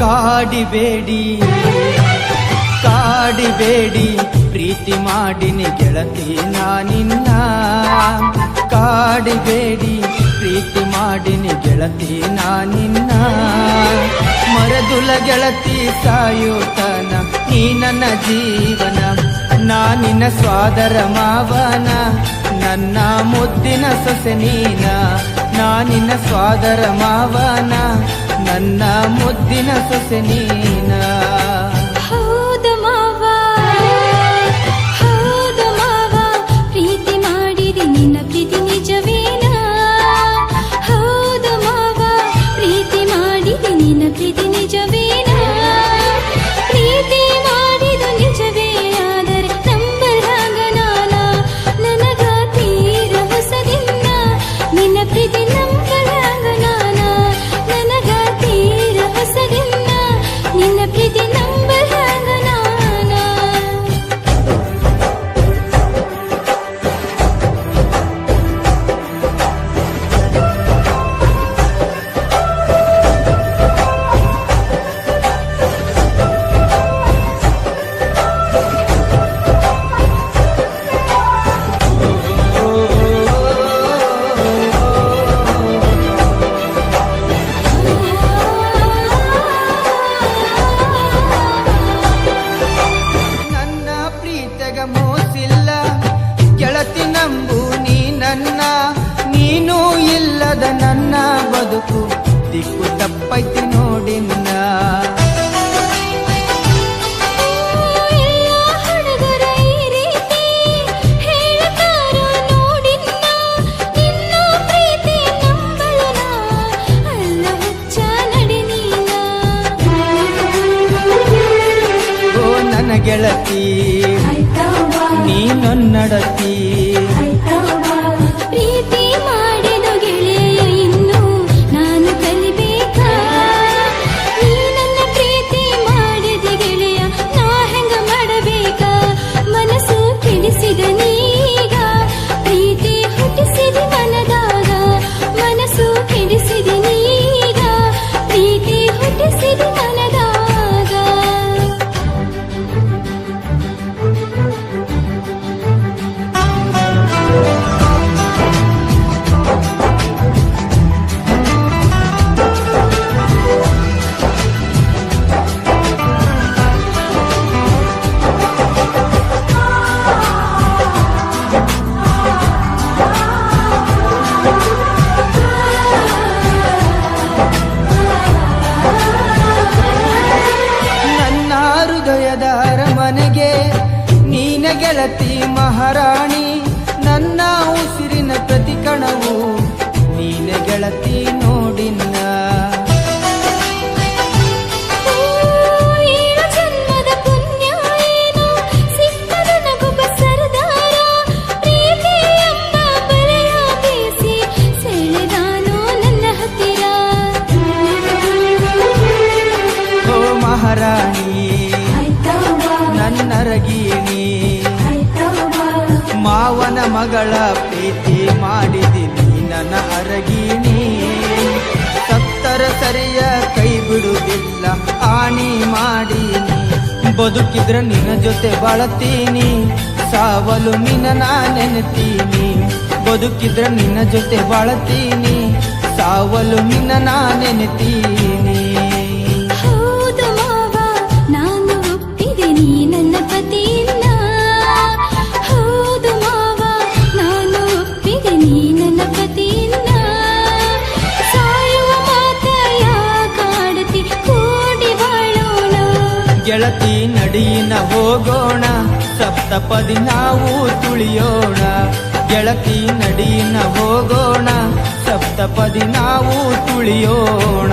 ಕಾಡಿಬೇಡಿ ಕಾಡಿಬೇಡಿ ಪ್ರೀತಿ ಮಾಡಿನಿ ಗೆಳತಿ ನಾನಿನ್ನ ಕಾಡಿಬೇಡಿ ಪ್ರೀತಿ ಮಾಡಿನಿ ಗೆಳತಿ ನಾನಿನ್ನ ಮರದುಲ ಗೆಳತಿ ಸಾಯುತನ ನೀ ನನ್ನ ಜೀವನ ನಾನಿನ್ನ ಸ್ವಾದರ ಮಾವನ ನನ್ನ ಮುದ್ದಿನ ಸೊಸೆ ನೀನ ನಾನಿನ್ನ ಸ್ವಾದರ ಮಾವನ ನನ್ನ ಮುದ್ದಿನ ಸೊಸೆ ನೀನ ಮೋಸಿಲ್ಲ ಗೆಳತಿ ನಂಬು ನೀ ನನ್ನ ನೀನು ಇಲ್ಲದ ನನ್ನ ಬದುಕು ದಿಕ್ಕು ತಪ್ಪೈತಿ ನೋಡಿನ್ನ ಗೆಳತಿ ನೀನೊನ್ನಡತಿ ಪ್ರೀತಿ ಮಾಡಿದ ಗೆಳೆಯ ಇನ್ನು ನಾನು ಕಲಿಬೇಕಾ ನೀ ನನ್ನ ಪ್ರೀತಿ ಮಾಡಿದ ಗೆಳೆಯ ನಾ ಹೆಂಗ ಮಾಡಬೇಕಾ ಮನಸ್ಸು ಕೆಡಿಸಿದ ನೀಗ ಪ್ರೀತಿ ಹುಟ್ಟಿಸಿದ ಮನದಾಗ ಮನಸ್ಸು ಕೆಡಿಸಿದ ನೀಗ ಪ್ರೀತಿ ಹುಟ್ಟಿಸಿದ ಮನದಾಗ ಅರಮನೆಗೆ ನೀನ ಗೆಳತಿ ಮಹಾರಾಣಿ ನನ್ನ ಉಸಿರಿನ ಪ್ರತಿ ಕಣವು ನೀನ ಗೆಳತಿ ನೋಡಿನ್ನ ಜನ್ಮದ ಪುಣ್ಯ ಏನು ಸಿಕ್ಕದ ನಗುಬ ಸರದಾರ ಪ್ರೀತಿ ಎಂಬ ಬಲೆಯ ಬೀಸಿ ಸೆಳೆದಾನು ನನ್ನ ಹತ್ತಿರ ಓ ಮಹಾರಾಣಿ ನನ್ನರಗೀಣಿ ಮಾವನ ಮಗಳ ಪ್ರೀತಿ ಮಾಡಿದಿನಿ ನನ್ನ ಅರಗೀಣಿ ಸತ್ತರ ಸರಿಯ ಕೈ ಬಿಡುವುದಿಲ್ಲ ಆಣಿ ಮಾಡೀನಿ ಬದುಕಿದ್ರ ನಿನ್ನ ಜೊತೆ ಬಾಳತೀನಿ ಸಾವಲು ನಿನ್ನ ನಾ ನೆನೆತೀನಿ ಬದುಕಿದ್ರ ನಿನ್ನ ಜೊತೆ ಬಾಳತೀನಿ ಸಾವಲು ನಿನ್ನ ನಾ ನೆನೆತೀನಿ ನನ್ನ ಪತಿಯನ್ನ ಹೌದು ಮಾವ ನಾನು ಒಪ್ಪಿದೆ ನೀ ನನ್ನ ಪತಿಯನ್ನ ಸಾಯುವ ಮಾತ ಯಾಕಾಡತಿ ಕೂಡಿ ಬಾಳೋಣ ಗೆಳತಿ ನಡಿನ ಹೋಗೋಣ ಸಪ್ತಪದಿ ನಾವು ತುಳಿಯೋಣ ಗೆಳತಿ ನಡಿನ ಹೋಗೋಣ ಸಪ್ತಪದಿ ನಾವು ತುಳಿಯೋಣ